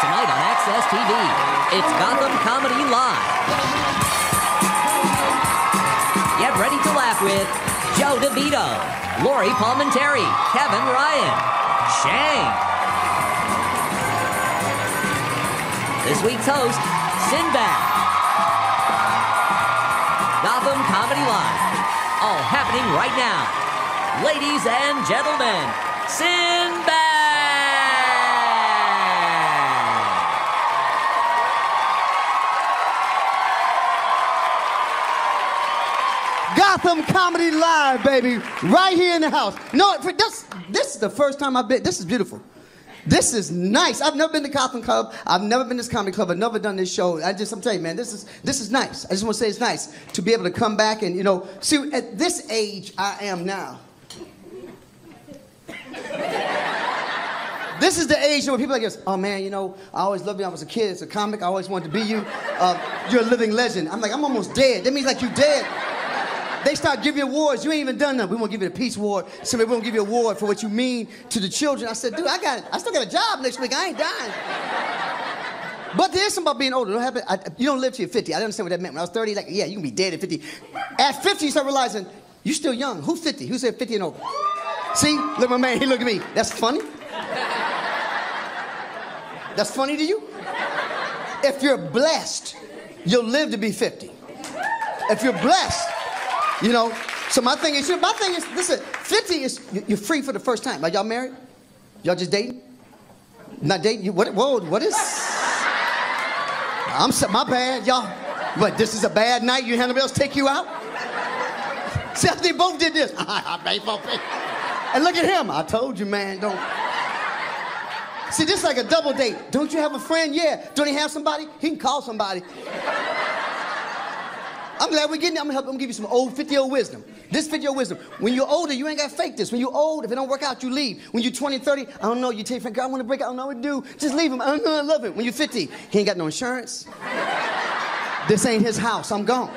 Tonight on Access TV, it's Gotham Comedy Live. Get ready to laugh with Joe DeVito, Lori Palmentary, Kevin Ryan, Shane. This week's host, Sinbad. Gotham Comedy Live. All happening right now. Ladies and gentlemen, Sinbad! Gotham Comedy Live, baby. Right here in the house. No, this is the first time I've been. This is beautiful. This is nice. I've never been to Gotham Club. I've never been to this comedy club. I've never done this show. I'm telling you, man, this is nice. I just want to say it's nice to be able to come back and, see, at this age I am now. This is the age where people are like this, oh man, I always loved you. I was a kid, as a comic. I always wanted to be you. You're a living legend. I'm like, I'm almost dead. That means like you dead. They start giving you awards. You ain't even done nothing. We won't give you the Peace Award. Somebody won't give you an award for what you mean to the children. I said, dude, I still got a job next week. I ain't dying. But there's something about being older. You don't live till you're 50. I didn't understand what that meant. When I was 30, like, yeah, you can be dead at 50. At 50, you start realizing, you're still young. Who's 50? Who said 50 and over? See? Look at my man. He look at me. That's funny? That's funny to you? If you're blessed, you'll live to be 50. If you're blessed, so my thing is, listen, 50 is, you're free for the first time. Like, y'all married? Y'all just dating? Not dating? What is? My bad, y'all. But this is a bad night, you had nobody else take you out? See, they both did this. And look at him. I told you, man, don't. See, this is like a double date. Don't you have a friend? Yeah. Don't he have somebody? He can call somebody. I'm glad we're getting it. I'm gonna give you some old 50-year-old wisdom. This 50-year-old wisdom. When you're older, you ain't gotta fake this. When you're old, if it don't work out, you leave. When you're 20, 30, I don't know, you tell your friend, girl, I wanna break up, I don't know what to do. Just leave him. I don't know, I love it. When you're 50, he ain't got no insurance. This ain't his house, I'm gone.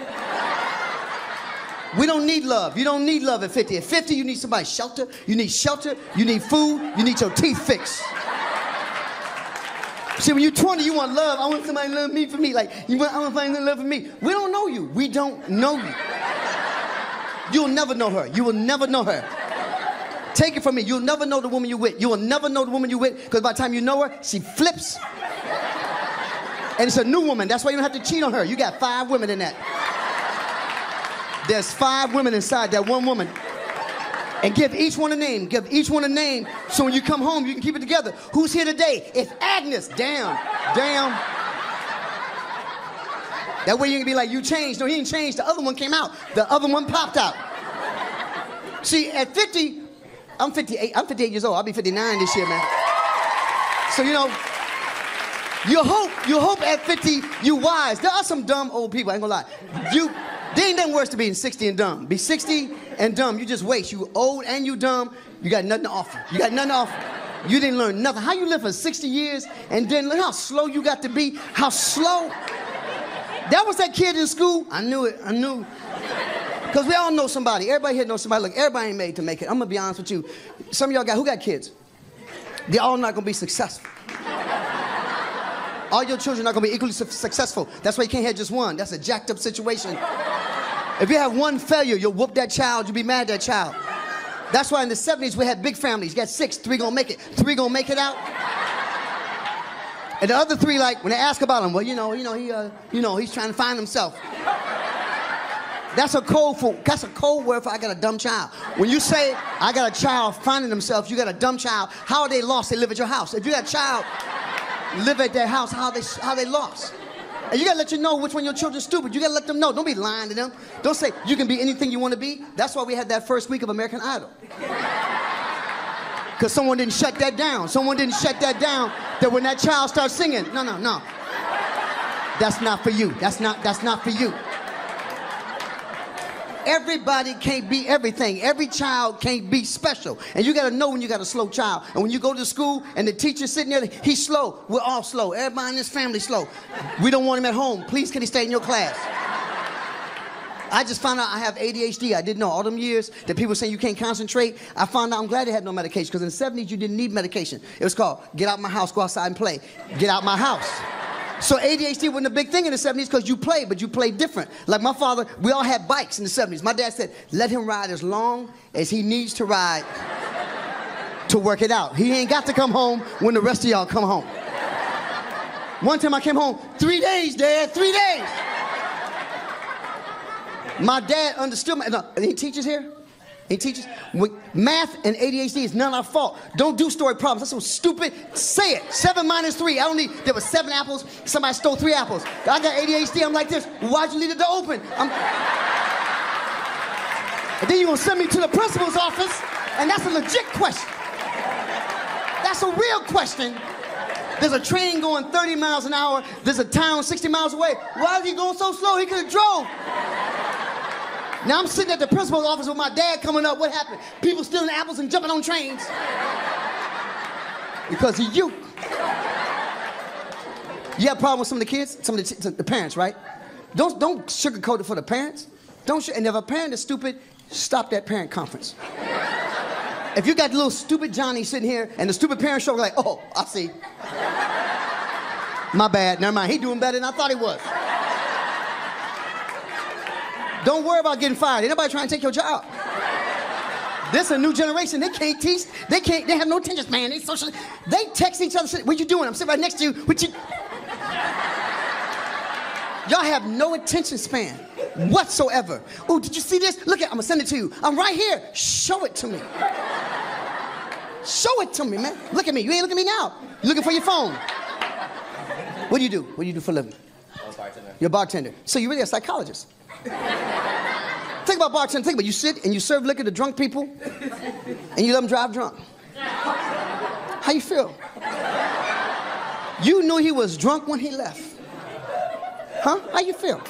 We don't need love. You don't need love at 50. At 50, you need somebody's shelter. You need shelter, you need food, you need your teeth fixed. See, when you're 20, you want love. I want somebody to love me for me. Like, I want somebody to love for me. We don't know you. We don't know you. You'll never know her. You will never know her. Take it from me. You'll never know the woman you're with. You will never know the woman you're with, because by the time you know her, she flips. And it's a new woman. That's why you don't have to cheat on her. You got 5 women in that. There's 5 women inside that one woman. And give each one a name. Give each one a name, so when you come home, you can keep it together. Who's here today? It's Agnes. Damn. That way you can be like, you changed. No, he didn't change. The other one came out. The other one popped out. See, at 50, I'm 58. I'm 58 years old. I'll be 59 this year, man. So, you hope at 50 you wise. There are some dumb old people, I ain't gonna lie. There ain't nothing worse than being 60 and dumb. Be 60 and dumb, you just waste. You old and you dumb, you got nothing to offer. You got nothing to offer. You didn't learn nothing. How you live for 60 years and then look how slow you got to be. How slow. That was that kid in school. I knew it. Because we all know somebody. Everybody here knows somebody. Look, everybody ain't made to make it. I'm gonna be honest with you. Some of y'all who got kids? They're all not gonna be successful. All your children are not gonna be equally successful. That's why you can't have just one. That's a jacked up situation. If you have one failure, you'll whoop that child, you'll be mad at that child. That's why in the 70s we had big families. You got 6, 3 gonna make it. 3 gonna make it out. And the other 3, like, when they ask about him, well, he's trying to find himself. That's a code word for I got a dumb child. When you say I got a child finding themselves, you got a dumb child, how are they lost? They live at your house. If you got a child live at their house, how they lost? And you gotta let you know which one of your children's stupid. You gotta let them know. Don't be lying to them. Don't say you can be anything you want to be. That's why we had that first week of American Idol. Because someone didn't shut that down. Someone didn't shut that down. That when that child starts singing, no. That's not for you. That's not for you. Everybody can't be everything. Every child can't be special. And you gotta know when you got a slow child. And when you go to school and the teacher's sitting there, he's slow. We're all slow. Everybody in this family slow. We don't want him at home. Please, can he stay in your class? I just found out I have ADHD. I didn't know all them years that people saying you can't concentrate. I found out I'm glad they had no medication because in the 70s you didn't need medication. It was called get out my house, go outside and play. Get out my house. So ADHD wasn't a big thing in the 70s because you played, but you played different. Like my father, we all had bikes in the 70s. My dad said, let him ride as long as he needs to ride to work it out. He ain't got to come home when the rest of y'all come home. One time I came home, 3 days, Dad, 3 days. My dad understood me. No, he teaches here? He teaches? Math and ADHD is none of our fault. Don't do story problems. That's so stupid. Say it. 7 minus 3. I don't need, there were 7 apples. Somebody stole 3 apples. I got ADHD. I'm like this. Why'd you leave the door open? And then you're going to send me to the principal's office, and that's a legit question. That's a real question. There's a train going 30 miles an hour. There's a town 60 miles away. Why is he going so slow? He could have drove. Now I'm sitting at the principal's office with my dad coming up. What happened? People stealing apples and jumping on trains. Because of you. You have a problem with some of the kids? Some of the parents, right? Don't sugarcoat it for the parents. And if a parent is stupid, stop that parent conference. If you got little stupid Johnny sitting here and the stupid parent show like, oh, I see. My bad, never mind. He doing better than I thought he was. Don't worry about getting fired. Ain't nobody trying to take your job. This is a new generation. They can't teach. They have no attention span. They text each other. What you doing? I'm sitting right next to you. What you? Y'all have no attention span whatsoever. Oh, did you see this? Look at, I'm gonna send it to you. I'm right here. Show it to me. Show it to me, man. Look at me. You ain't looking at me now. You're looking for your phone. What do you do? What do you do for a living? I'm a bartender. You're a bartender. So you're really a psychologist. Think about bartending. Think about you sit and you serve liquor to drunk people and you let them drive drunk. How you feel? You knew he was drunk when he left. Huh? How you feel?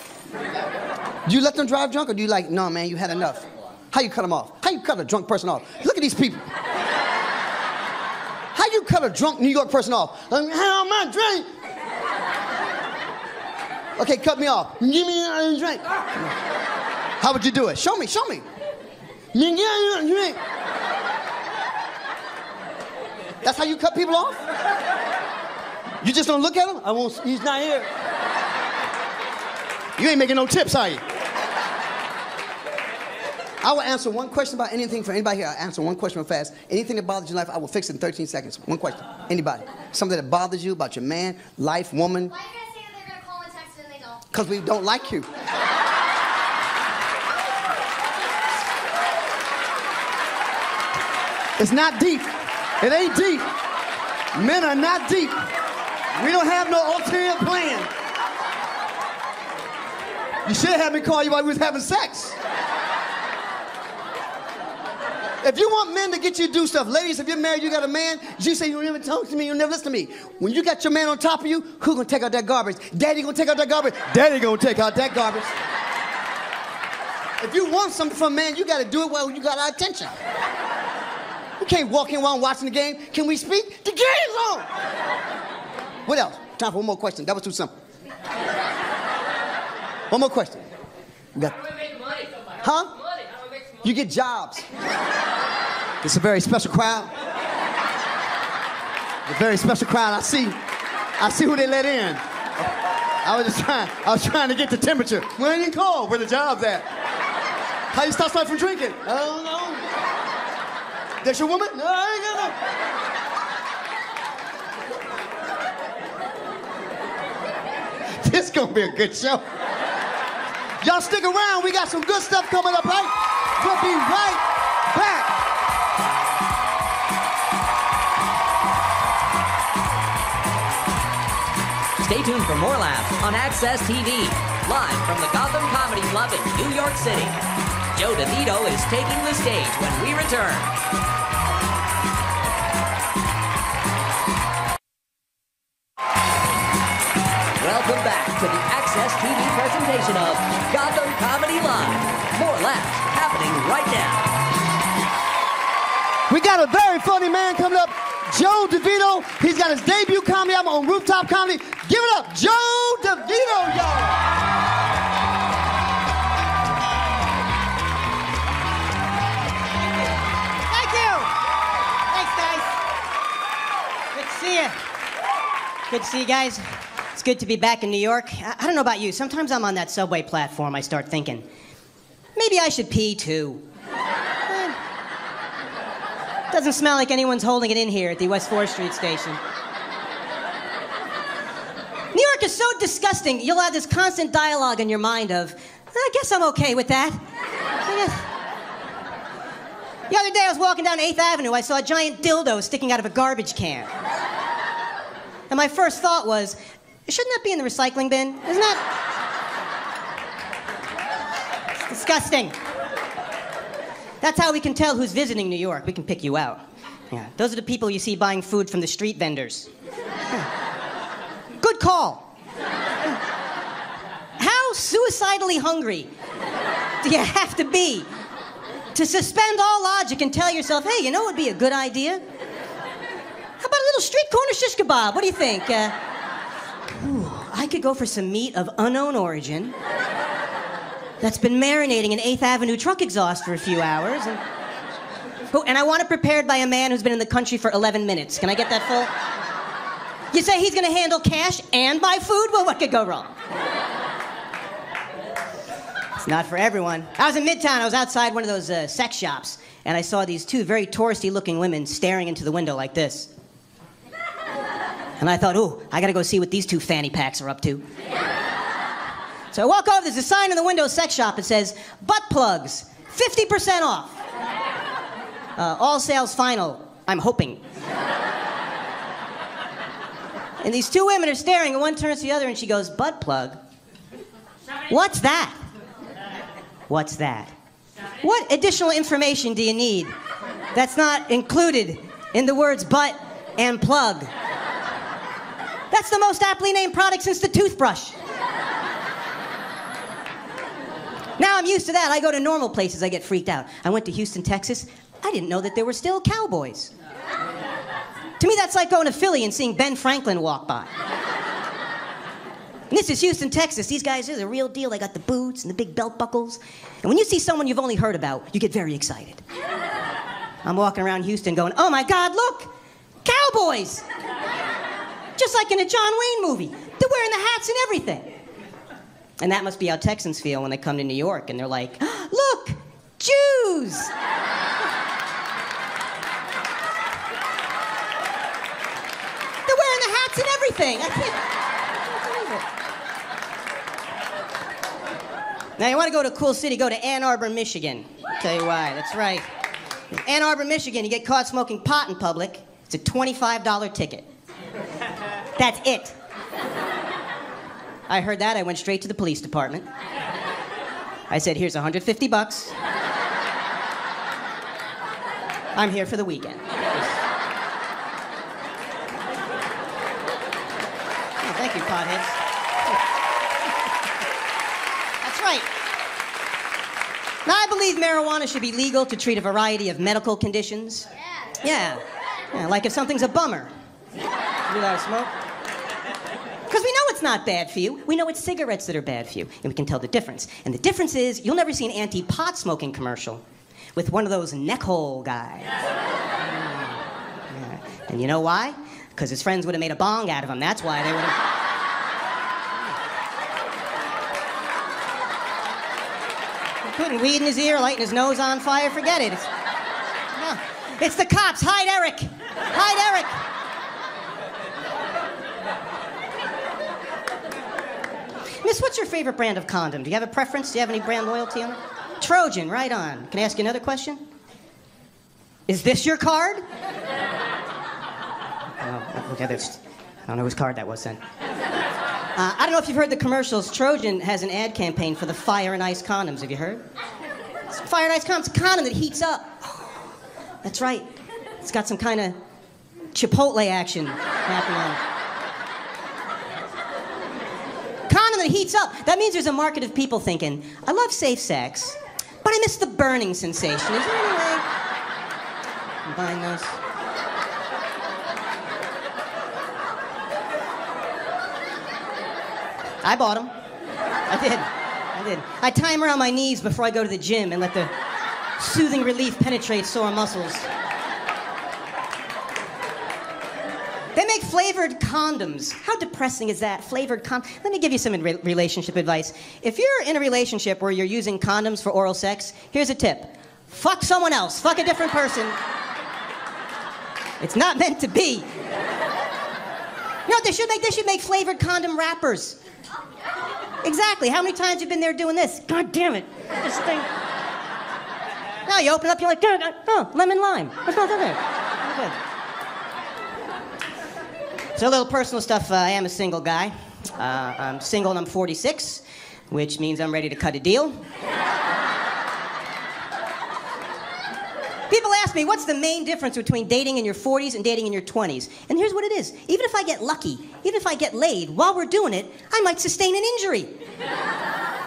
Do you let them drive drunk or do you like, no man, you had enough? How you cut them off? How you cut a drunk person off? Look at these people. How you cut a drunk New York person off? How am I drink? Okay, cut me off. Give me a drink. How would you do it? Show me, show me. Give me a drink. That's how you cut people off? You just don't look at him? He's not here. You ain't making no tips, are you? I will answer one question about anything for anybody here. I'll answer one question real fast. Anything that bothers your life, I will fix it in 13 seconds. One question. Anybody. Something that bothers you about your man, life, woman. Why are you guys saying they're going to call and text and they don't? Because we don't like you. It's not deep. It ain't deep. Men are not deep. We don't have no ulterior plan. You should have me call you while we was having sex. If you want men to get you to do stuff, ladies, if you're married, you got a man, you say you'll never talk to me, you'll never listen to me. When you got your man on top of you, who's gonna take out that garbage? Daddy gonna take out that garbage? Daddy gonna take out that garbage. If you want something from a man, you gotta do it while you got our attention. You can't walk in while I'm watching the game. Can we speak? The game's on! What else? Time for one more question. That was too simple. One more question. Huh? You get jobs. It's a very special crowd. A very special crowd. I see who they let in. I was trying to get the temperature. Where it ain't cold. Where the job's at? How you stop somebody from drinking? I don't know. That's your woman? No, I ain't gonna. This gonna be a good show. Y'all stick around. We got some good stuff coming up, right? We'll be right back. Stay tuned for more laughs on Access TV, live from the Gotham Comedy Club in New York City. Joe DeVito is taking the stage when we return. Welcome back to the Access TV presentation of Gotham Comedy Live. More laughs happening right now. We got a very funny man coming up, Joe DeVito. He's got his debut comedy album on Rooftop Comedy. Give it up, Joe DeVito, y'all. Good to see you guys. It's good to be back in New York. I don't know about you. Sometimes I'm on that subway platform, I start thinking, maybe I should pee too. Doesn't smell like anyone's holding it in here at the West 4th Street station. New York is so disgusting. You'll have this constant dialogue in your mind of, I guess I'm okay with that. The other day I was walking down 8th Avenue. I saw a giant dildo sticking out of a garbage can. And my first thought was, shouldn't that be in the recycling bin? Isn't that? It's disgusting. That's how we can tell who's visiting New York. We can pick you out. Yeah. Those are the people you see buying food from the street vendors. Good call. How suicidally hungry do you have to be to suspend all logic and tell yourself, hey, you know what would be a good idea? How about a little street corner shish kebab? What do you think? I could go for some meat of unknown origin that's been marinating in 8th Avenue truck exhaust for a few hours. And I want it prepared by a man who's been in the country for 11 minutes. Can I get that full? You say he's gonna handle cash and buy food? Well, what could go wrong? It's not for everyone. I was in Midtown. I was outside one of those sex shops, and I saw these two very touristy-looking women staring into the window like this. And I thought, ooh, I gotta go see what these two fanny packs are up to. So I walk over, there's a sign in the window, sex shop, it says, butt plugs, 50% off. All sales final, I'm hoping. And these two women are staring, and one turns to the other, and she goes, butt plug? What's that? What's that? What additional information do you need that's not included in the words butt and plug? That's the most aptly named product since the toothbrush. Now I'm used to that. I go to normal places, I get freaked out. I went to Houston, Texas. I didn't know that there were still cowboys. To me, that's like going to Philly and seeing Ben Franklin walk by. And this is Houston, Texas. These guys are the real deal. They got the boots and the big belt buckles. And when you see someone you've only heard about, you get very excited. I'm walking around Houston going, oh my God, look! Cowboys! Just like in a John Wayne movie. They're wearing the hats and everything. And that must be how Texans feel when they come to New York and they're like, look, Jews! They're wearing the hats and everything. I can't believe it. Now, you want to go to a cool city, go to Ann Arbor, Michigan. I'll tell you why, that's right. In Ann Arbor, Michigan, you get caught smoking pot in public, it's a $25 ticket. That's it. I heard that, I went straight to the police department. I said, here's $150. I'm here for the weekend. Oh, thank you, potheads. That's right. Now, I believe marijuana should be legal to treat a variety of medical conditions. Yeah, like if something's a bummer. You allowed to smoke? Because we know it's not bad for you. We know it's cigarettes that are bad for you, and we can tell the difference. And the difference is, you'll never see an anti-pot smoking commercial with one of those neck hole guys. Yeah. And you know why? Because his friends would have made a bong out of him. That's why they would have... Putting weed in his ear, lighting his nose on fire, forget it. It's the cops. Hide Eric. Hide Eric. Miss, what's your favorite brand of condom? Do you have a preference? Do you have any brand loyalty on it? Trojan, right on. Can I ask you another question? Is this your card? Oh, okay, I don't know whose card that was then. I don't know if you've heard the commercials. Trojan has an ad campaign for the Fire and Ice condoms. Have you heard? It's Fire and Ice condoms. It's a condom that heats up. That's right. It's got some kind of Chipotle action happening on it. Condom that heats up. That means there's a market of people thinking, I love safe sex, but I miss the burning sensation. Is there any way I'm buying those? I bought them. I did. I tie them around my knees before I go to the gym and let the soothing relief penetrate sore muscles. They make flavored condoms. How depressing is that? Flavored condoms. Let me give you some relationship advice. If you're in a relationship where you're using condoms for oral sex, here's a tip. Fuck someone else. Fuck a different person. It's not meant to be. You know what they should make? They should make flavored condom wrappers. Exactly. How many times have you been there doing this? God damn it. This thing. Now you open it up, you're like, oh, lemon lime. What's not there? Good. So a little personal stuff. I am a single guy. I'm single and I'm 46, which means I'm ready to cut a deal. People ask me, what's the main difference between dating in your 40s and dating in your 20s? And here's what it is. Even if I get lucky, even if I get laid, while we're doing it, I might sustain an injury.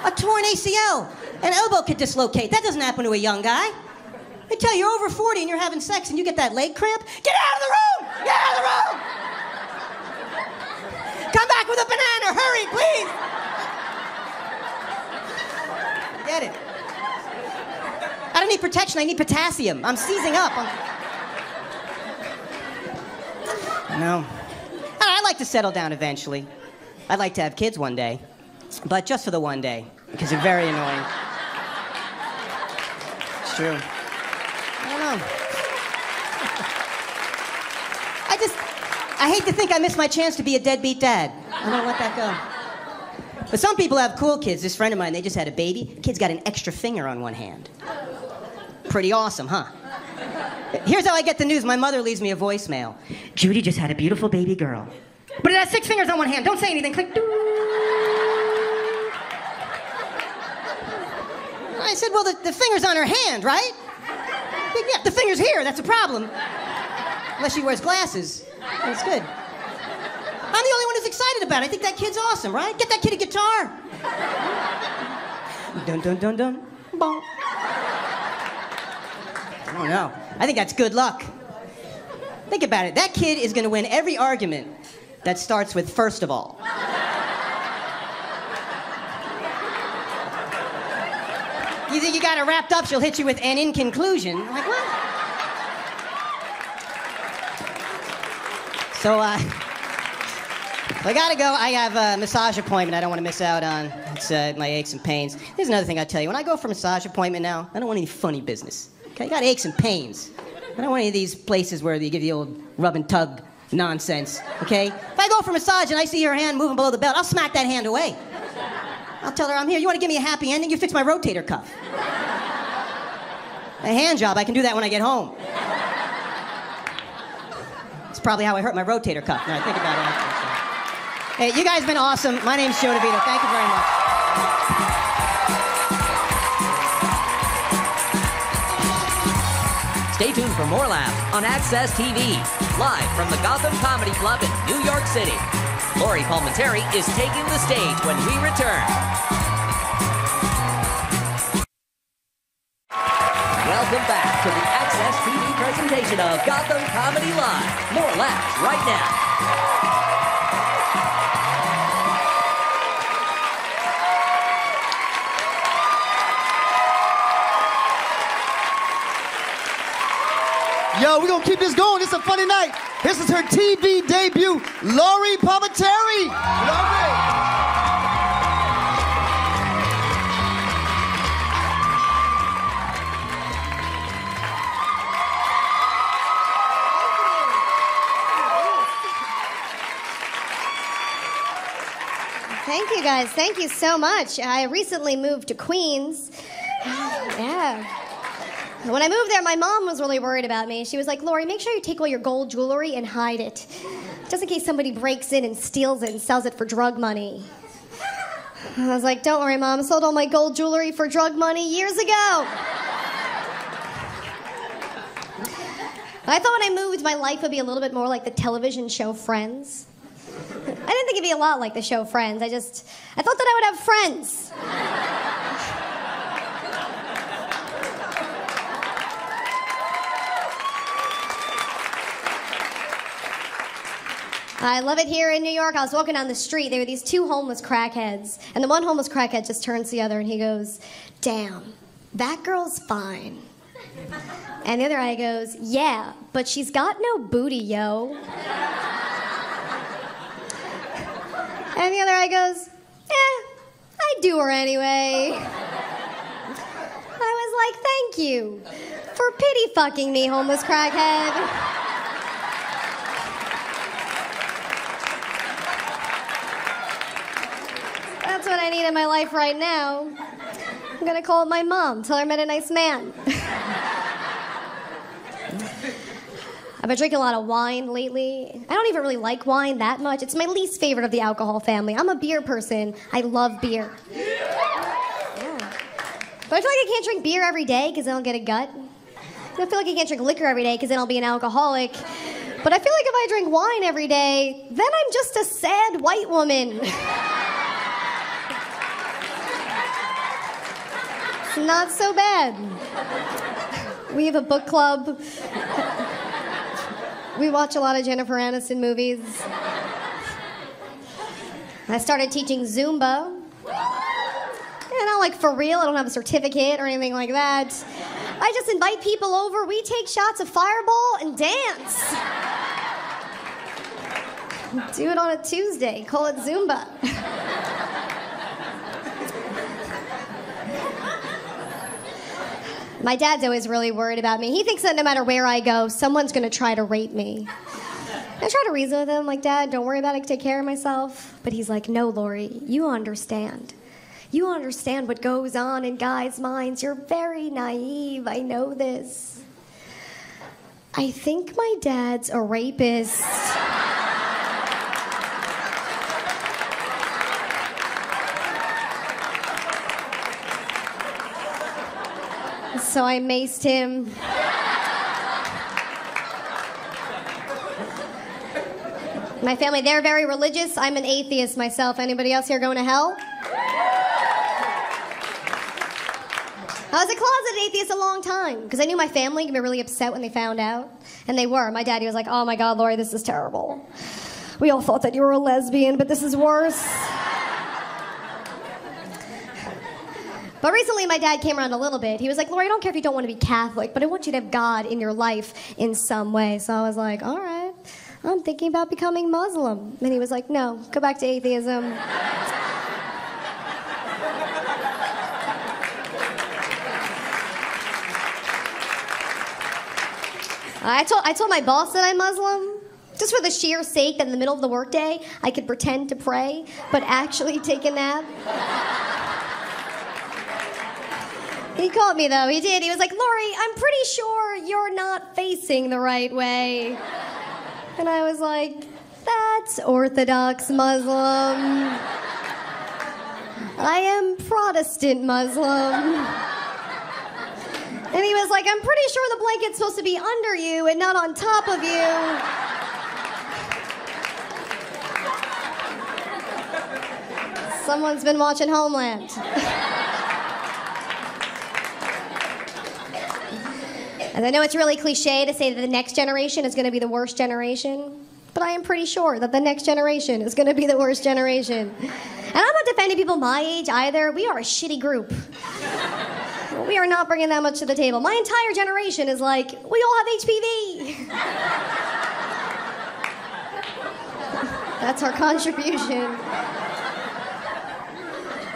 A torn ACL. An elbow could dislocate. That doesn't happen to a young guy. I tell you, you're over 40 and you're having sex and you get that leg cramp, get out of the room! Get out of the room! Come back with a banana, hurry, please! Get it. I don't need protection, I need potassium. I'm seizing up. No. I'd like to settle down eventually. I'd like to have kids one day. But just for the one day, because they're very annoying. It's true. I don't know. I hate to think I missed my chance to be a deadbeat dad. I don't let that go. But some people have cool kids. This friend of mine, they just had a baby. The kid's got an extra finger on one hand. Pretty awesome, huh? Here's how I get the news. My mother leaves me a voicemail. Judy just had a beautiful baby girl. But it has 6 fingers on one hand. Don't say anything. Click. I said, well, the finger's on her hand, right? Yeah, the finger's here. That's a problem. Unless she wears glasses. That's good. I'm the only one who's excited about it. I think that kid's awesome, right? Get that kid a guitar. Dun, dun, dun, dun. Bonk. I don't know. I think that's good luck. Think about it. That kid is going to win every argument that starts with first of all. You think you got it wrapped up, she'll hit you with and in conclusion. I'm like, what? So, I gotta go. I have a massage appointment I don't want to miss out on. It's my aches and pains. Here's another thing I'll tell you. When I go for a massage appointment now, I don't want any funny business. Okay, I got aches and pains. I don't want any of these places where they give you the old rub and tug nonsense, okay? If I go for a massage and I see her hand moving below the belt, I'll smack that hand away. I'll tell her I'm here. You want to give me a happy ending? You fix my rotator cuff. A hand job, I can do that when I get home. It's probably how I hurt my rotator cuff when I think about it. Hey, you guys have been awesome. My name's Joe DeVito. Thank you very much. Stay tuned for more laughs on Access TV, live from the Gotham Comedy Club in New York City. Lori Palmentary is taking the stage when we return. Welcome back to the Access TV presentation of Gotham Comedy Live. More laughs right now. Yo, we're gonna keep this going. It's a funny night. This is her TV debut, Lori Palmentary. Lori. Thank you, guys. Thank you so much. I recently moved to Queens. Yeah. When I moved there, my mom was really worried about me. She was like, Lori, make sure you take all your gold jewelry and hide it. Just in case somebody breaks in and steals it and sells it for drug money. I was like, don't worry, Mom. I sold all my gold jewelry for drug money years ago. I thought when I moved, my life would be a little bit more like the television show Friends. I didn't think it'd be a lot like the show Friends. I thought that I would have friends. I love it here in New York. I was walking down the street. There were these 2 homeless crackheads. And the one homeless crackhead just turns to the other and he goes, damn, that girl's fine. And the other guy goes, yeah, but she's got no booty, yo. And the other eye goes, I'd do her anyway. I was like, thank you for pity fucking me, homeless crackhead. That's what I need in my life right now. I'm gonna call my mom, tell her I met a nice man. I've been drinking a lot of wine lately. I don't even really like wine that much. It's my least favorite of the alcohol family. I'm a beer person. I love beer. Yeah. But I feel like I can't drink beer every day because then I'll get a gut. I feel like I can't drink liquor every day because then I'll be an alcoholic. But I feel like if I drink wine every day, then I'm just a sad white woman. It's not so bad. We have a book club. We watch a lot of Jennifer Aniston movies. I started teaching Zumba. And not like for real, I don't have a certificate or anything like that. I just invite people over, we take shots of Fireball and dance. Do it on a Tuesday, call it Zumba. My dad's always really worried about me. He thinks that no matter where I go, someone's gonna try to rape me. I try to reason with him, like, Dad, don't worry about it, I can take care of myself. But he's like, no, Lori, you understand. You understand what goes on in guys' minds. You're very naive, I know this. I think my dad's a rapist. So I maced him. My family, they're very religious. I'm an atheist myself. Anybody else here going to hell? I was a closeted atheist a long time because I knew my family would be really upset when they found out. And they were. My daddy was like, oh my God, Lori, this is terrible. We all thought that you were a lesbian, but this is worse. But recently, my dad came around a little bit. He was like, Lori, I don't care if you don't want to be Catholic, but I want you to have God in your life in some way. So I was like, all right, I'm thinking about becoming Muslim. And he was like, no, go back to atheism. I told my boss that I'm Muslim, just for the sheer sake that in the middle of the workday, I could pretend to pray, but actually take a nap. He called me, though. He did. He was like, Lori, I'm pretty sure you're not facing the right way. And I was like, that's Orthodox Muslim. I am Protestant Muslim. And he was like, I'm pretty sure the blanket's supposed to be under you and not on top of you. Someone's been watching Homeland. And I know it's really cliche to say that the next generation is going to be the worst generation, but I am pretty sure that the next generation is going to be the worst generation. And I'm not defending people my age either. We are a shitty group. We are not bringing that much to the table. My entire generation is like, we all have HPV. That's our contribution.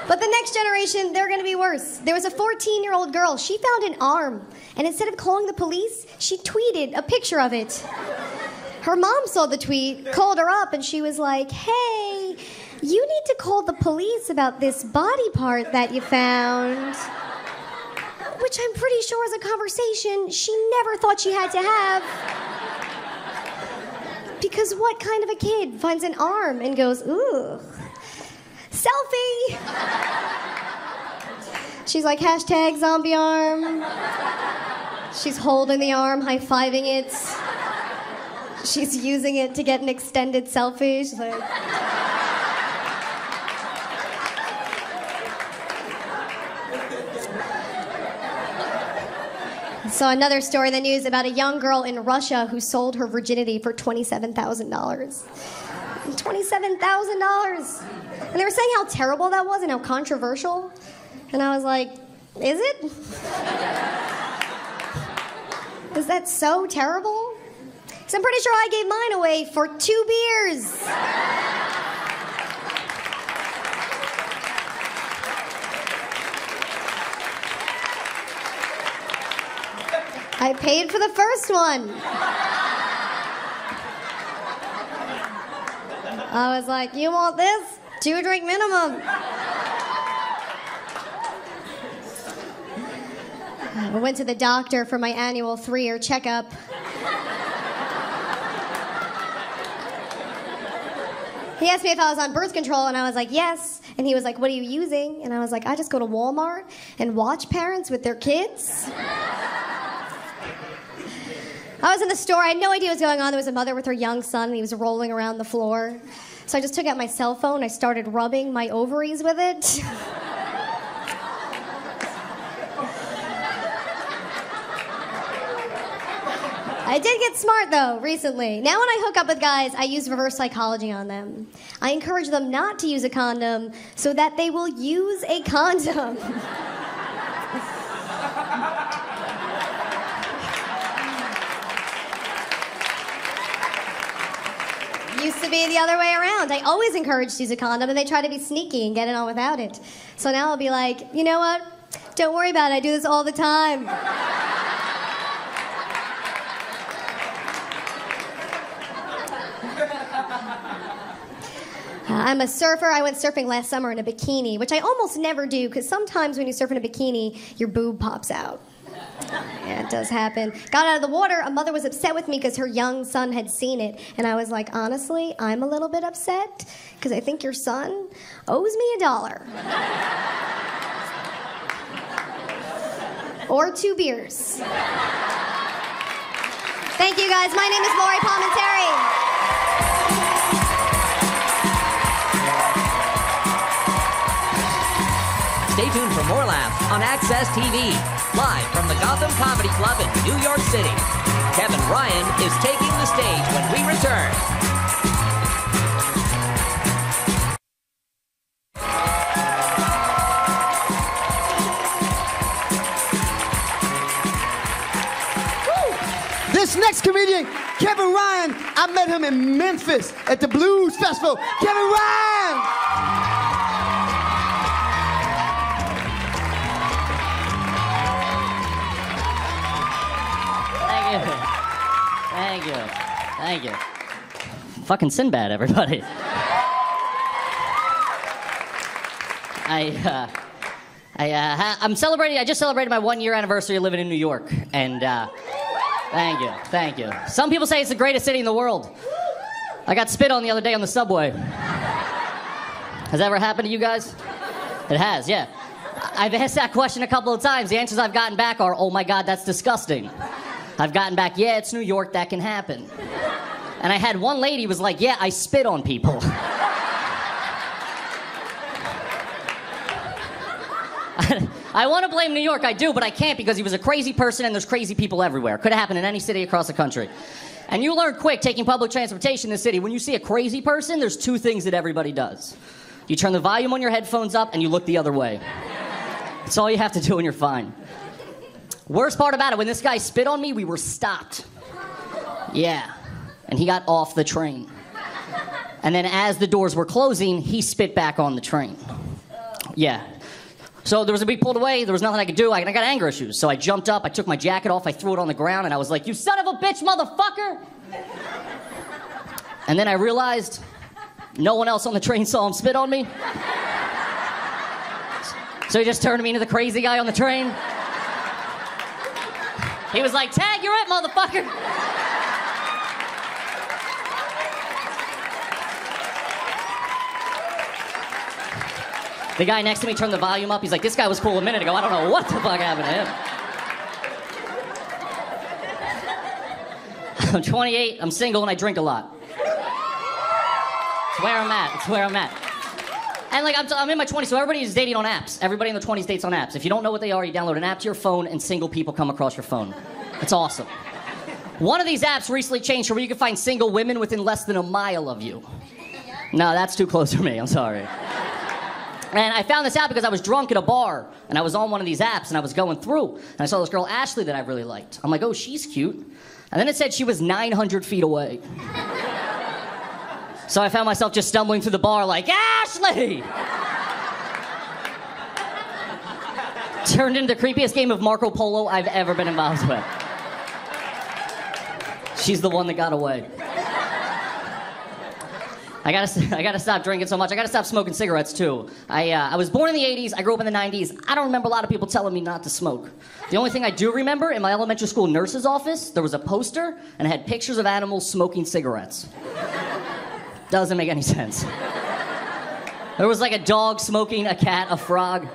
But the next generation, they're going to be worse. There was a 14-year-old girl. She found an arm. And instead of calling the police, she tweeted a picture of it. Her mom saw the tweet, called her up, and she was like, hey, you need to call the police about this body part that you found. Which I'm pretty sure is a conversation she never thought she had to have. Because what kind of a kid finds an arm and goes, ooh, selfie? She's like, hashtag zombie arm. She's holding the arm, high-fiving it. She's using it to get an extended selfie. She's like... So another story in the news about a young girl in Russia who sold her virginity for $27,000. $27,000! And they were saying how terrible that was and how controversial. And I was like, is it? Is that so terrible? Because I'm pretty sure I gave mine away for 2 beers. I paid for the first one. I was like, you want this? 2-drink minimum. I went to the doctor for my annual 3-year checkup. He asked me if I was on birth control, and I was like, yes. And he was like, what are you using? And I was like, I just go to Walmart and watch parents with their kids. I was in the store. I had no idea what was going on. There was a mother with her young son, and he was rolling around the floor. So I just took out my cell phone. I started rubbing my ovaries with it. I did get smart, though, recently. Now when I hook up with guys, I use reverse psychology on them. I encourage them not to use a condom so that they will use a condom. Used to be the other way around. I always encourage to use a condom, and they try to be sneaky and get it on without it. So now I'll be like, you know what? Don't worry about it. I do this all the time. I'm a surfer. I went surfing last summer in a bikini, which I almost never do, because sometimes when you surf in a bikini, your boob pops out. Yeah, it does happen. Got out of the water. A mother was upset with me because her young son had seen it. And I was like, honestly, I'm a little bit upset because I think your son owes me $1. Or 2 beers. Thank you, guys. My name is Lori Palmentary. Stay tuned for more laughs on Access TV. Live from the Gotham Comedy Club in New York City. Kevin Ryan is taking the stage when we return. This next comedian, Kevin Ryan, I met him in Memphis at the Blues Festival. Kevin Ryan! Thank you. Fucking Sinbad, everybody. I'm celebrating. I just celebrated my 1-year anniversary of living in New York, and thank you. Some people say it's the greatest city in the world. I got spit on the other day on the subway. Has that ever happened to you guys? It has, yeah. I've asked that question a couple of times. The answers I've gotten back are, oh my God, that's disgusting. I've gotten back, yeah, it's New York, that can happen. And I had one lady was like, yeah, I spit on people. I want to blame New York, I do, but I can't because he was a crazy person and there's crazy people everywhere. Could have happened in any city across the country. And you learn quick taking public transportation in the city, when you see a crazy person, there's 2 things that everybody does. You turn the volume on your headphones up and you look the other way. That's all you have to do and you're fine. Worst part about it, when this guy spit on me, we were stopped. Yeah. And he got off the train. And then as the doors were closing, he spit back on the train. Yeah. So there was a big pulled away, there was nothing I could do, I got anger issues. So I jumped up, I took my jacket off, I threw it on the ground, and I was like, you son of a bitch, motherfucker! And then I realized no one else on the train saw him spit on me. So he just turned me into the crazy guy on the train. He was like, tag, you're it, motherfucker! The guy next to me turned the volume up. He's like, this guy was cool a minute ago. I don't know what the fuck happened to him. I'm 28, I'm single, and I drink a lot. It's where I'm at. And like, I'm in my 20s, so everybody is dating on apps. Everybody in the 20s dates on apps. If you don't know what they are, you download an app to your phone, and single people come across your phone. It's awesome. One of these apps recently changed for where you can find single women within less than a mile of you. No, that's too close for me, I'm sorry. And I found this out because I was drunk at a bar, and I was on one of these apps, and I was going through, and I saw this girl, Ashley, that I really liked. I'm like, oh, she's cute. And then it said she was 900 feet away. So I found myself just stumbling through the bar like, Ashley! Turned into the creepiest game of Marco Polo I've ever been involved with. She's the one that got away. I gotta stop drinking so much. I gotta stop smoking cigarettes too. I was born in the 80s. I grew up in the 90s. I don't remember a lot of people telling me not to smoke. The only thing I do remember, in my elementary school nurse's office, there was a poster and it had pictures of animals smoking cigarettes. Doesn't make any sense. There was like a dog smoking, a cat, a frog.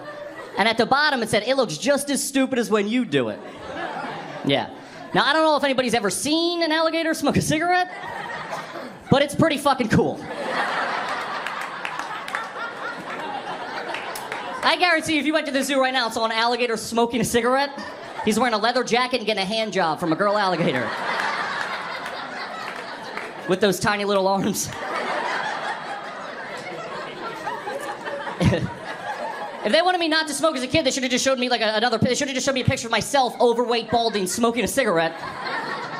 And at the bottom it said, it looks just as stupid as when you do it. Yeah. Now, I don't know if anybody's ever seen an alligator smoke a cigarette, but it's pretty fucking cool. I guarantee if you went to the zoo right now and saw an alligator smoking a cigarette, he's wearing a leather jacket and getting a hand job from a girl alligator. With those tiny little arms. If they wanted me not to smoke as a kid, they should have just showed me like they should have just showed me a picture of myself, overweight, balding, smoking a cigarette.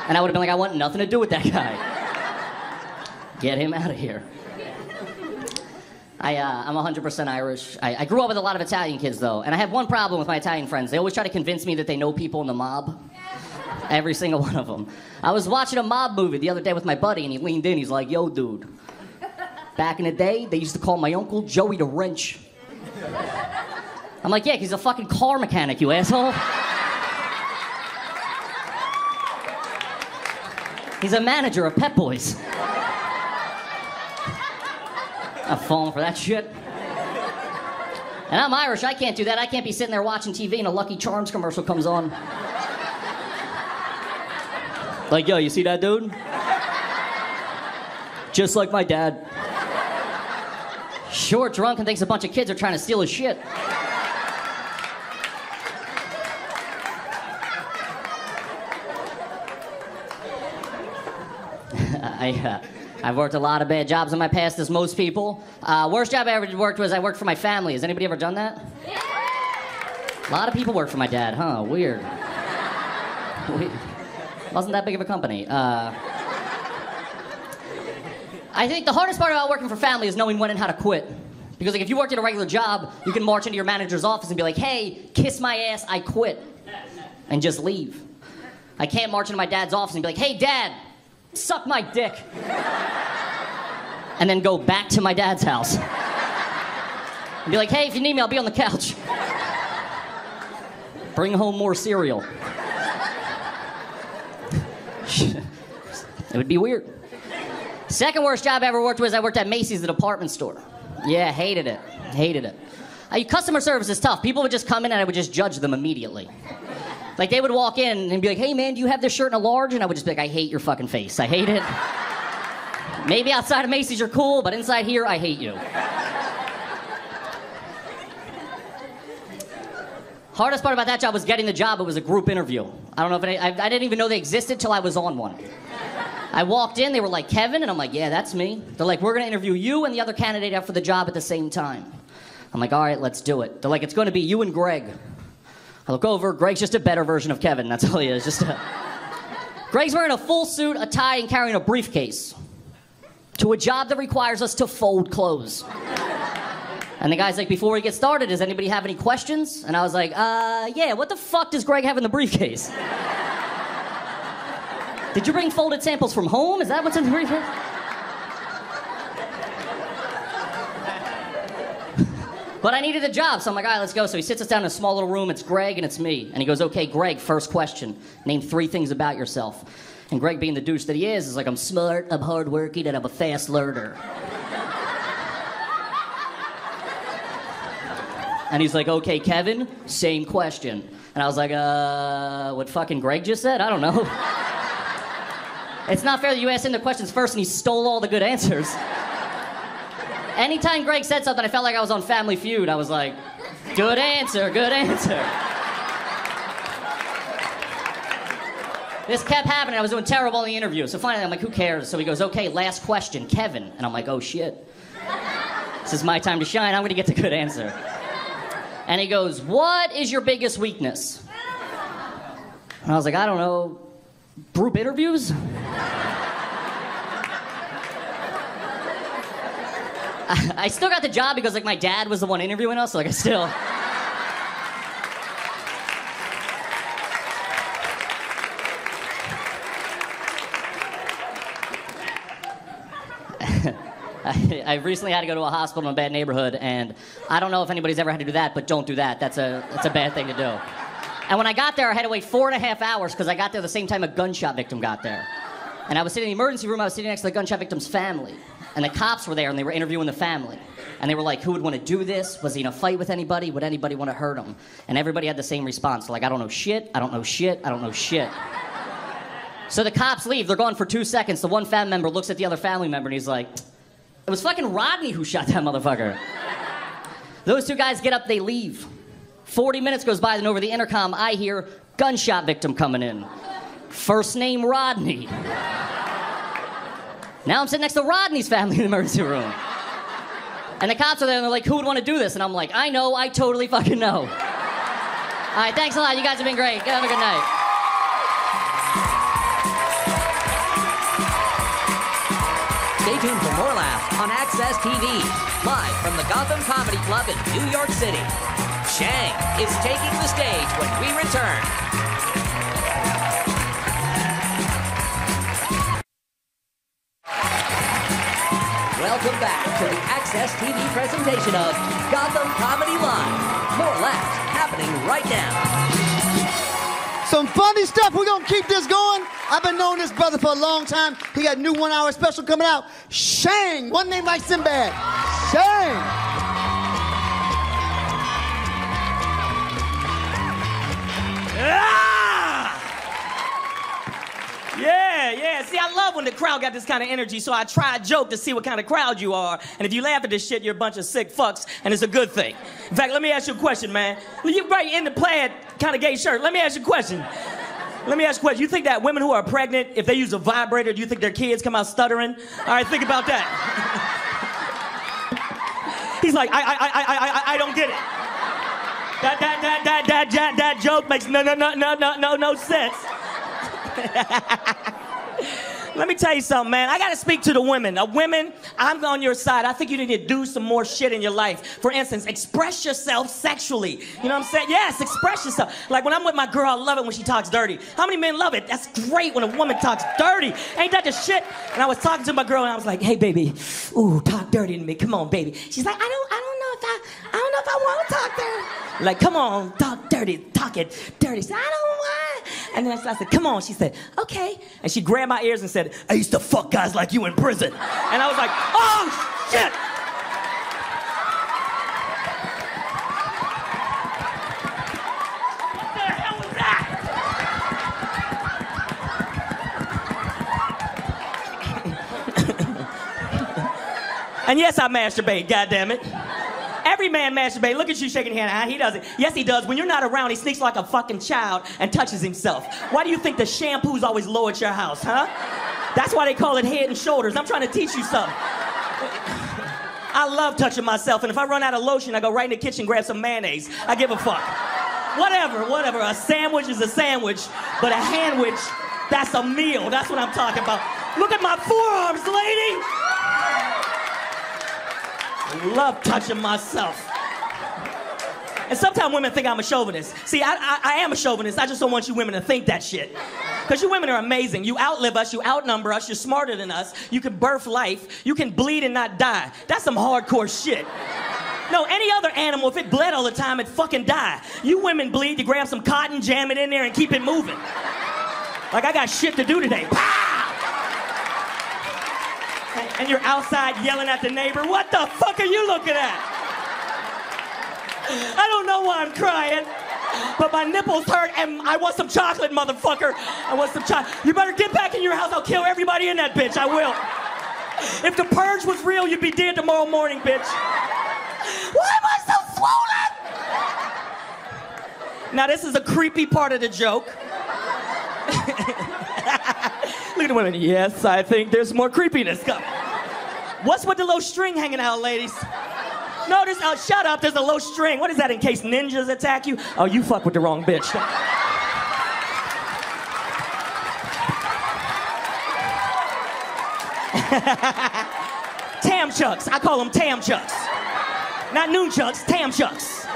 And I would have been like, I want nothing to do with that guy. Get him out of here. I'm 100% Irish. I grew up with a lot of Italian kids, though, and I have one problem with my Italian friends. They always try to convince me that they know people in the mob. Every single one of them. I was watching a mob movie the other day with my buddy, and he leaned in. He's like, yo, dude, back in the day, they used to call my uncle Joey the Wrench. I'm like, yeah, he's a fucking car mechanic, you asshole. He's a manager of Pep Boys. I'm falling for that shit. And I'm Irish, I can't do that. I can't be sitting there watching TV and a Lucky Charms commercial comes on. Like, yo, you see that dude? Just like my dad. Short, drunk, and thinks a bunch of kids are trying to steal his shit. I've worked a lot of bad jobs in my past, as most people. Worst job I ever worked was I worked for my family. Has anybody ever done that? A lot of people work for my dad, huh? Weird. Wasn't that big of a company. I think the hardest part about working for family is knowing when and how to quit. Because like, if you worked at a regular job, you can march into your manager's office and be like, hey, kiss my ass, I quit. And just leave. I can't march into my dad's office and be like, hey, Dad, suck my dick. And then go back to my dad's house. And be like, hey, if you need me, I'll be on the couch. Bring home more cereal. It would be weird. Second worst job I ever worked was I worked at Macy's, the department store. Yeah, hated it. Hated it. Customer service is tough. People would just come in and I would just judge them immediately. Like, they would walk in and be like, hey, man, do you have this shirt in a large? And I would just be like, I hate your fucking face. I hate it. Maybe outside of Macy's you're cool, but inside here, I hate you. Hardest part about that job was getting the job. It was a group interview. I don't know if I didn't even know they existed till I was on one. I walked in, they were like, Kevin? And I'm like, yeah, that's me. They're like, we're going to interview you and the other candidate out for the job at the same time. I'm like, all right, let's do it. They're like, it's going to be you and Greg. I look over, Greg's just a better version of Kevin, that's all he is. Greg's wearing a full suit, a tie, and carrying a briefcase to a job that requires us to fold clothes. And the guy's like, before we get started, does anybody have any questions? And I was like, yeah, what the fuck does Greg have in the briefcase? Did you bring folded samples from home? Is that what's in the briefcase? But I needed a job, so I'm like, all right, let's go. So he sits us down in a small little room. It's Greg and it's me. And he goes, okay, Greg, first question. Name 3 things about yourself. And Greg, being the douche that he is like, I'm smart, I'm hardworking, and I'm a fast learner. And he's like, okay, Kevin, same question. And I was like, what fucking Greg just said? I don't know. It's not fair that you asked him the questions first and he stole all the good answers. Anytime Greg said something, I felt like I was on Family Feud. I was like, good answer, good answer. This kept happening. I was doing terrible in the interview. So finally, I'm like, who cares? So he goes, okay, last question, Kevin. And I'm like, oh, shit. This is my time to shine. I'm going to get the good answer. And he goes, what is your biggest weakness? And I was like, I don't know, group interviews? I still got the job because, like, my dad was the one interviewing us, so, like, I still... I recently had to go to a hospital in a bad neighborhood, and I don't know if anybody's ever had to do that, but don't do that. That's a bad thing to do. And when I got there, I had to wait 4.5 hours because I got there the same time a gunshot victim got there. And I was sitting in the emergency room, I was sitting next to the gunshot victim's family. And the cops were there, and they were interviewing the family. And they were like, who would want to do this? Was he in a fight with anybody? Would anybody want to hurt him? And everybody had the same response. Like, I don't know shit, I don't know shit, I don't know shit. So the cops leave. They're gone for 2 seconds. The one family member looks at the other family member, and he's like, it was fucking Rodney who shot that motherfucker. Those two guys get up, they leave. 40 minutes goes by, then over the intercom, I hear gunshot victim coming in. First name Rodney. Now I'm sitting next to Rodney's family in the emergency room. And the cops are there, and they're like, who would want to do this? And I'm like, I know, I totally fucking know. All right, thanks a lot. You guys have been great. Have a good night. Stay tuned for more laughs on Access TV, live from the Gotham Comedy Club in New York City. Shang is taking the stage when we return. Welcome back to the Access TV presentation of Gotham Comedy Live. More laughs happening right now. Some funny stuff. We're going to keep this going. I've been knowing this brother for a long time. He got a new 1 hour special coming out. Shang. One name like Sinbad. Shang. Yeah. See, I love when the crowd got this kind of energy, so I try a joke to see what kind of crowd you are. And if you laugh at this shit, you're a bunch of sick fucks, and it's a good thing. In fact, let me ask you a question, man. You're right in the plaid kind of gay shirt. Let me ask you a question. You think that women who are pregnant, if they use a vibrator, do you think their kids come out stuttering? All right, think about that. He's like, I don't get it. That joke makes no sense. Let me tell you something, man. I gotta speak to the women. Women, I'm on your side. I think you need to do some more shit in your life. For instance, express yourself sexually. You know what I'm saying? Yes, express yourself. Like when I'm with my girl, I love it when she talks dirty. How many men love it? That's great when a woman talks dirty. Ain't that the shit? And I was talking to my girl and I was like, hey, baby, ooh, talk dirty to me. Come on, baby. She's like, I don't know if I want to talk dirty. Like, come on, talk dirty, talk it dirty. She said, I don't want. And then I said, come on. She said, okay. And she grabbed my ears and said, I used to fuck guys like you in prison. And I was like, oh, shit. What the hell was that? And yes, I masturbate, goddammit. Every man masturbates. Look at you shaking your hand. He does it. Yes, he does. When you're not around, he sneaks like a fucking child and touches himself. Why do you think the shampoo's always low at your house, huh? That's why they call it Head and Shoulders. I'm trying to teach you something. I love touching myself, and if I run out of lotion, I go right in the kitchen, grab some mayonnaise. I give a fuck. Whatever. A sandwich is a sandwich, but a handwich, that's a meal. That's what I'm talking about. Look at my forearms, lady. I love touching myself. And sometimes women think I'm a chauvinist. See, I am a chauvinist. I just don't want you women to think that shit. Because you women are amazing. You outlive us, you outnumber us, you're smarter than us. You can birth life, you can bleed and not die. That's some hardcore shit. No, any other animal, if it bled all the time, it'd fucking die. You women bleed, you grab some cotton, jam it in there, and keep it moving. Like I got shit to do today. Pow! And you're outside yelling at the neighbor, what the fuck are you looking at? I don't know why I'm crying, but my nipples hurt and I want some chocolate, motherfucker. I want some chocolate. You better get back in your house. I'll kill everybody in that bitch. I will. If the purge was real, you'd be dead tomorrow morning, bitch. Why am I so swollen? Now, this is a creepy part of the joke. Look at the women. Yes, I think there's more creepiness coming. What's with the low string hanging out, ladies? No, shut up, there's a low string. What is that, in case ninjas attack you? Oh, you fuck with the wrong bitch. Tam chucks, I call them tam chucks. Not noonchucks, tam chucks.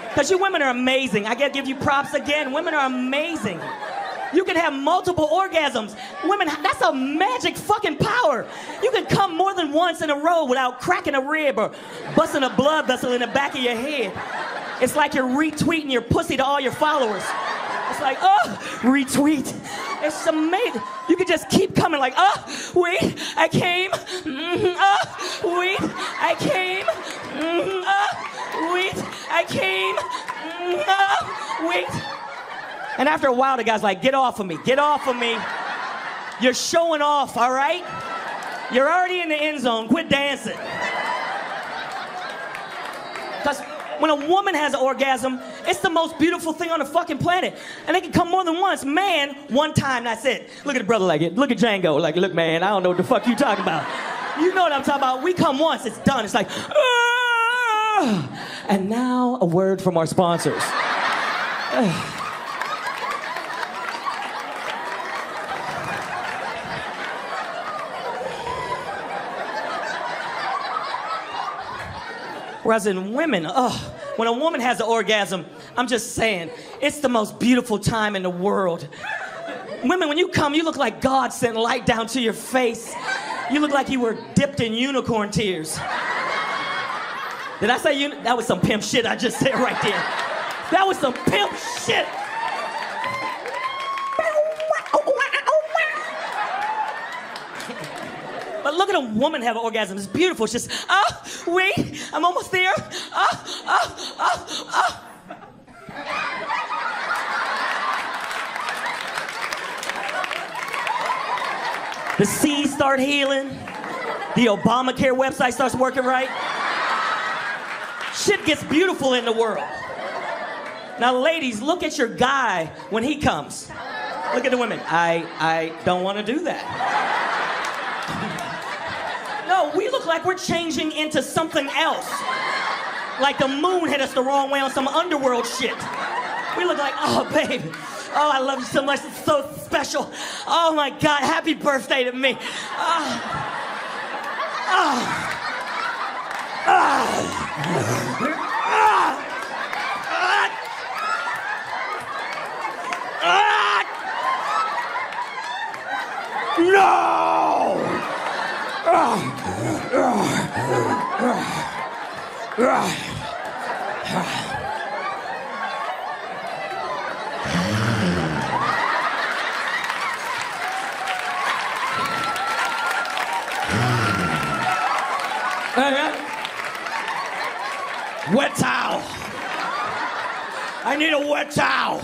Because you women are amazing. I gotta give you props again. Women are amazing. You can have multiple orgasms. Women, that's a magic fucking power. You can come more than once in a row without cracking a rib or busting a blood vessel in the back of your head. It's like you're retweeting your pussy to all your followers. It's like, oh, retweet. It's amazing. You can just keep coming like, oh, wait, I came. Oh, wait, I came. Oh, wait, I came. Oh, wait. And after a while, the guy's like, get off of me, get off of me. You're showing off, all right? You're already in the end zone, quit dancing. Because when a woman has an orgasm, it's the most beautiful thing on the fucking planet. And they can come more than once. Man, one time, that's it. Look at the brother like it. Look at Django like, look, man, I don't know what the fuck you talking about. You know what I'm talking about. We come once, it's done. It's like, and now a word from our sponsors. Whereas in women, when a woman has an orgasm, I'm just saying, it's the most beautiful time in the world. Women, when you come, you look like God sent light down to your face. You look like you were dipped in unicorn tears. Did I say that was some pimp shit I just said right there. That was some pimp shit. But look at a woman have an orgasm. It's beautiful. It's just, oh, wait, I'm almost there. The seas start healing. The Obamacare website starts working right. Shit gets beautiful in the world. Now, ladies, look at your guy when he comes. Look at the women. I don't want to do that. No, we look like we're changing into something else. Like the moon hit us the wrong way on some underworld shit. We look like, oh, babe. Oh, I love you so much. It's so special. Oh, my God. Happy birthday to me. No! Wet towel. I need a wet towel.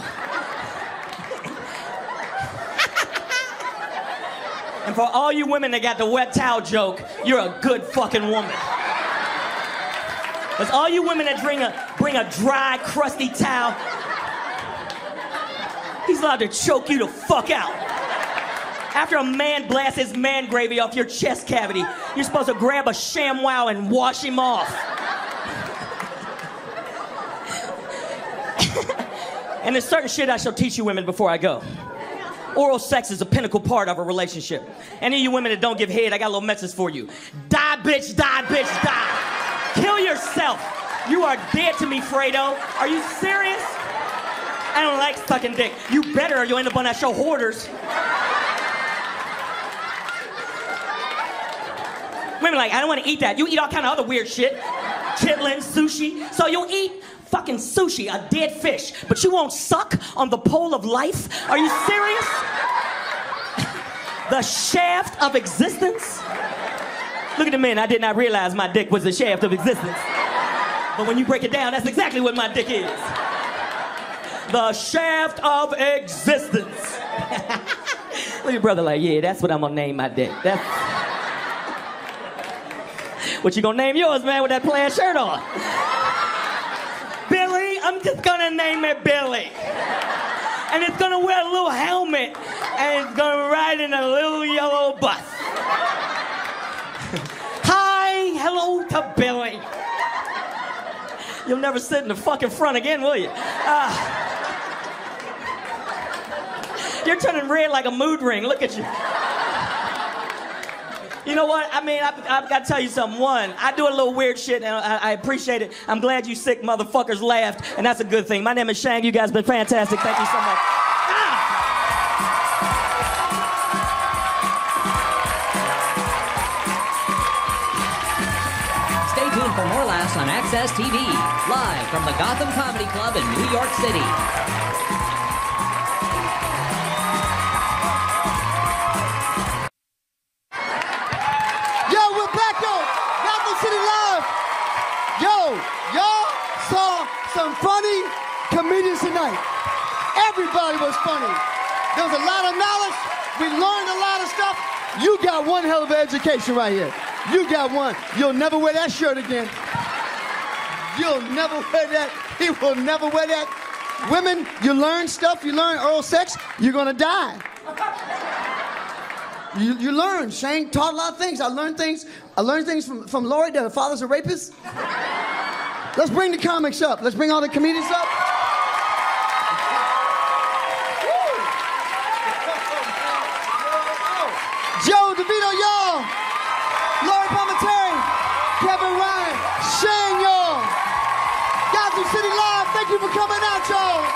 And for all you women that got the wet towel joke, you're a good fucking woman. Because all you women that bring a dry, crusty towel, he's allowed to choke you the fuck out. After a man blasts his man gravy off your chest cavity, you're supposed to grab a ShamWow and wash him off. And there's certain shit I shall teach you women before I go. Oral sex is a pinnacle part of a relationship. Any of you women that don't give head, I got a little message for you. Die, bitch, die, bitch, die. Kill yourself. You are dead to me, Fredo. Are you serious? I don't like sucking dick. You better or you'll end up on that show, Hoarders. Women are like, I don't want to eat that. You eat all kind of other weird shit. Chitlins, sushi. So you'll eat fucking sushi, a dead fish, but you won't suck on the pole of life? Are you serious? The shaft of existence? Look at the men, I did not realize my dick was the shaft of existence. But when you break it down, that's exactly what my dick is. The shaft of existence. Look at your brother like, yeah, that's what I'm gonna name my dick. That's... What you gonna name yours, man, with that plaid shirt on? Billy, I'm just gonna name it Billy. And it's gonna wear a little helmet, and it's gonna ride in a little yellow bus. Hi, hello to Billy. You'll never sit in the fucking front again, will you? You're turning red like a mood ring, look at you. You know what? I mean, I've got to tell you something. One, I do a little weird shit, and I appreciate it. I'm glad you sick motherfuckers laughed, and that's a good thing. My name is Shang. You guys been fantastic. Thank you so much. tuned for more laughs on Access TV, live from the Gotham Comedy Club in New York City. Yo, we're back, yo. Gotham City Live. Yo, y'all saw some funny comedians tonight. Everybody was funny. There was a lot of knowledge. We learned a lot of stuff. You got one hell of an education right here. You got one. You'll never wear that shirt again. You'll never wear that. He will never wear that. Women, you learn stuff. You learn oral sex. You're gonna die. You learn. Shane taught a lot of things. I learned things from Lori that her father's a rapist. Let's bring the comics up. Let's bring all the comedians up. Joe DeVito, y'all. Lori Palmentary, Kevin Ryan, Shane, y'all. Gotham City Live, thank you for coming out, y'all.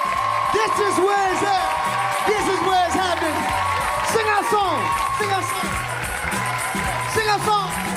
This is where it's at. This is where it's happening. Sing our song. Sing our song. Sing our song.